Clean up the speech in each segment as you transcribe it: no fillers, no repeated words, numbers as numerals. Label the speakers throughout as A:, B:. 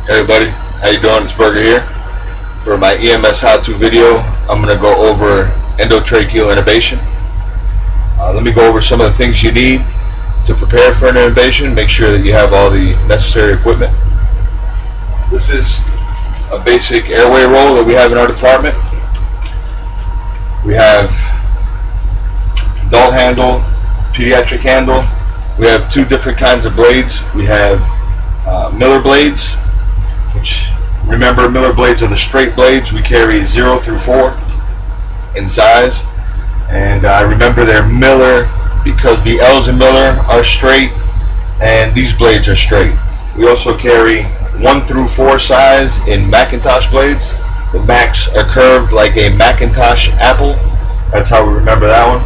A: Hey everybody, how you doing? It's Burger here. For my EMS how-to video, I'm going to go over endotracheal intubation. Let me go over some of the things you need to prepare for an intubation. Make sure that you have all the necessary equipment. This is a basic airway roll that we have in our department. We have adult handle, pediatric handle. We have two different kinds of blades. We have Miller blades, which, remember, Miller blades are the straight blades. We carry 0 through 4 in size, and I remember they're Miller because the L's in Miller are straight and these blades are straight. We also carry 1 through 4 size in Macintosh blades. The Macs are curved like a Macintosh apple. That's how we remember that one.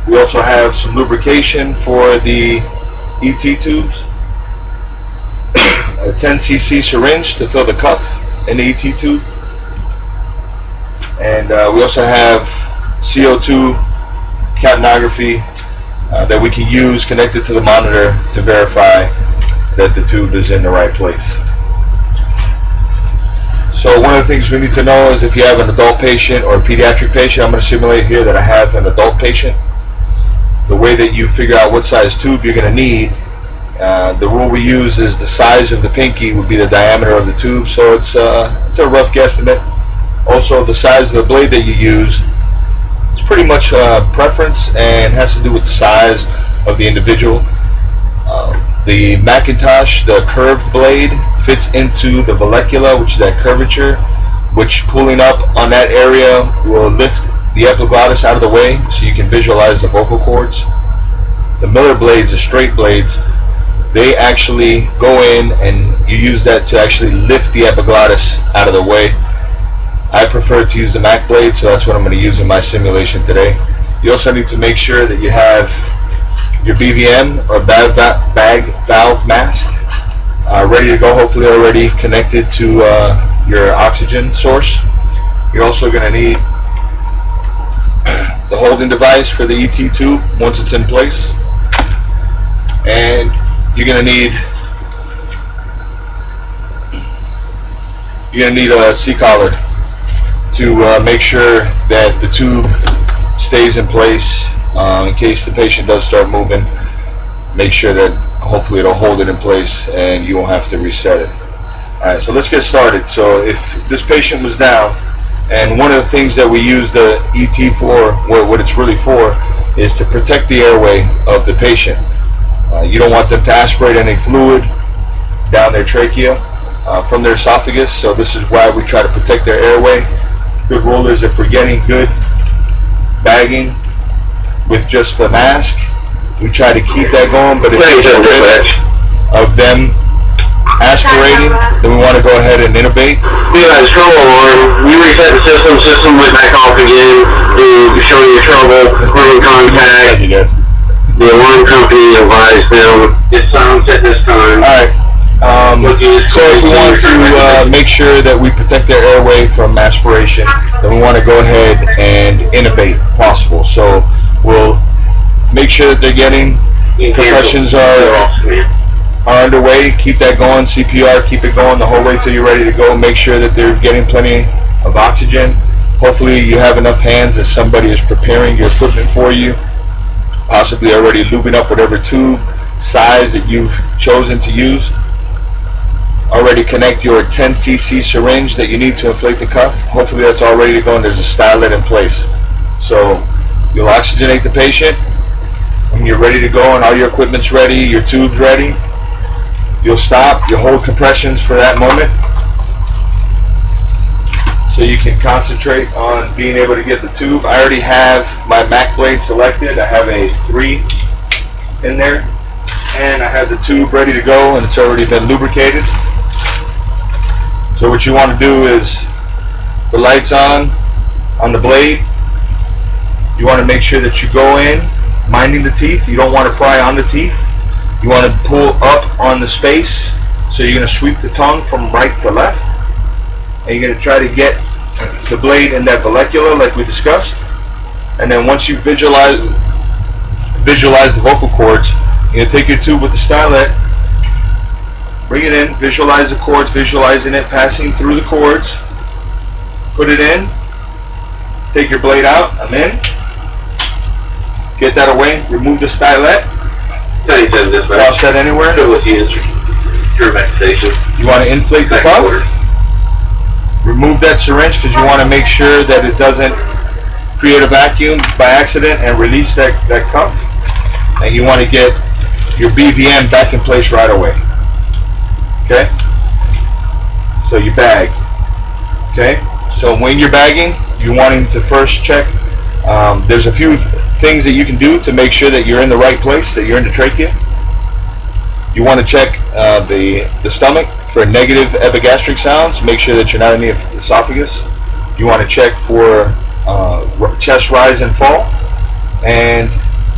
A: We also have some lubrication for the ET tubes, a 10 cc syringe to fill the cuff in the ET tube, and we also have CO2 capnography that we can use connected to the monitor to verify that the tube is in the right place. So one of the things we need to know is if you have an adult patient or a pediatric patient. I'm going to simulate here that I have an adult patient. The way that you figure out what size tube you're going to need, the rule we use is the size of the pinky would be the diameter of the tube, so it's a rough guesstimate. Also, the size of the blade that you use is pretty much preference and has to do with the size of the individual. The Macintosh, the curved blade, fits into the vallecula, which is that curvature, which pulling up on that area will lift the epiglottis out of the way so you can visualize the vocal cords. The Miller blades, the straight blades, they actually go in and you use that to actually lift the epiglottis out of the way. I prefer to use the Mac blade, so that's what I'm going to use in my simulation today. You also need to make sure that you have your BVM or bag valve mask ready to go, hopefully already connected to your oxygen source. You're also going to need the holding device for the ET tube once it's in place, and you're going to need a C-collar to make sure that the tube stays in place in case the patient does start moving. Make sure that hopefully it'll hold it in place and you won't have to reset it. Alright, so let's get started. So if this patient was down, and one of the things that we use the ET for, what it's really for, is to protect the airway of the patient. You don't want them to aspirate any fluid down their trachea from their esophagus, so this is why we try to protect their airway. Good rule is if we're getting good bagging with just the mask, we try to keep that going, but if there's a risk of them aspirating, then we want to go ahead and intubate.
B: Yeah, it's trouble alarm. We reset the system went back off again, showing you trouble, running contact. The alarm company advised them it's silent at this time.
A: Alright, so if we want to make sure that we protect their airway from aspiration, then we want to go ahead and intubate if possible. So we'll make sure that they're getting, concussions are underway, keep that going, CPR, keep it going the whole way till you're ready to go. Make sure that they're getting plenty of oxygen. Hopefully you have enough hands as somebody is preparing your equipment for you, possibly already lubing up whatever tube size that you've chosen to use. Already connect your 10 cc syringe that you need to inflate the cuff. Hopefully that's all ready to go and there's a stylet in place. So you'll oxygenate the patient. When you're ready to go and all your equipment's ready, your tube's ready, you'll stop, you'll hold compressions for that moment so you can concentrate on being able to get the tube. I already have my Mac blade selected. I have a 3 in there and I have the tube ready to go and it's already been lubricated. So what you want to do is the lights on the blade. You want to make sure that you go in minding the teeth. You don't want to pry on the teeth. You want to pull up on the space. So you're going to sweep the tongue from right to left. And you're going to try to get the blade in that vallecula like we discussed. And then once you visualize the vocal cords, you're going to take your tube with the stylet, bring it in, visualize the cords, visualizing it passing through the cords. Put it in, take your blade out, I'm in. Get that away, remove the stylet. Toss that anywhere. You want to inflate the cuff. Remove that syringe because you want to make sure that it doesn't create a vacuum by accident and release that cuff. And you want to get your BVM back in place right away. Okay? So you bag. Okay? So when you're bagging, you're wanting to first check. There's a few things that you can do to make sure that you're in the right place, that you're in the trachea. You want to check the stomach for negative epigastric sounds. Make sure that you're not in the esophagus. You want to check for chest rise and fall. And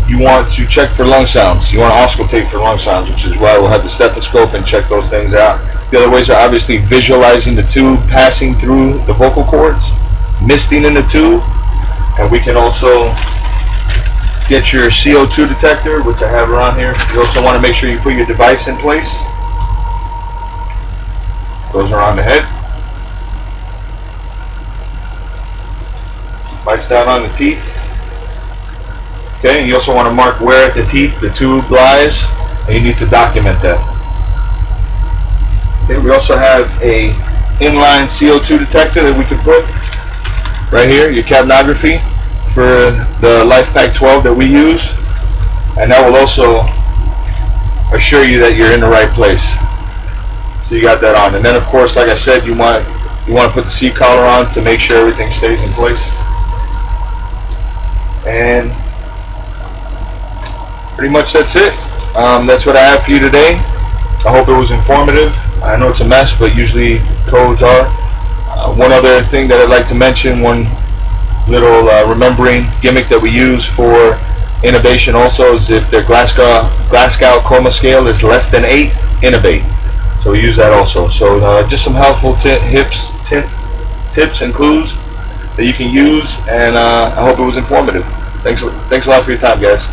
A: you want to check for lung sounds. You want to auscultate for lung sounds, which is why we'll have the stethoscope and check those things out. The other ways are obviously visualizing the tube passing through the vocal cords, misting in the tube, and we can also get your CO2 detector, which I have around here. You also want to make sure you put your device in place. Goes around the head. Bites down on the teeth. Okay, and you also want to mark where at the teeth the tube lies, and you need to document that. Okay, we also have a inline CO2 detector that we can put right here, your capnography for the LifePak 12 that we use, and that will also assure you that you're in the right place. So you got that on, and then of course, like I said, you want to put the seat collar on to make sure everything stays in place. And pretty much that's it. That's what I have for you today. I hope it was informative. I know it's a mess, but usually codes are. One other thing that I'd like to mention, one little remembering gimmick that we use for intubation also is if their Glasgow coma scale is less than 8, intubate. So we use that also. So just some helpful tips and clues that you can use, and I hope it was informative. Thanks a lot for your time, guys.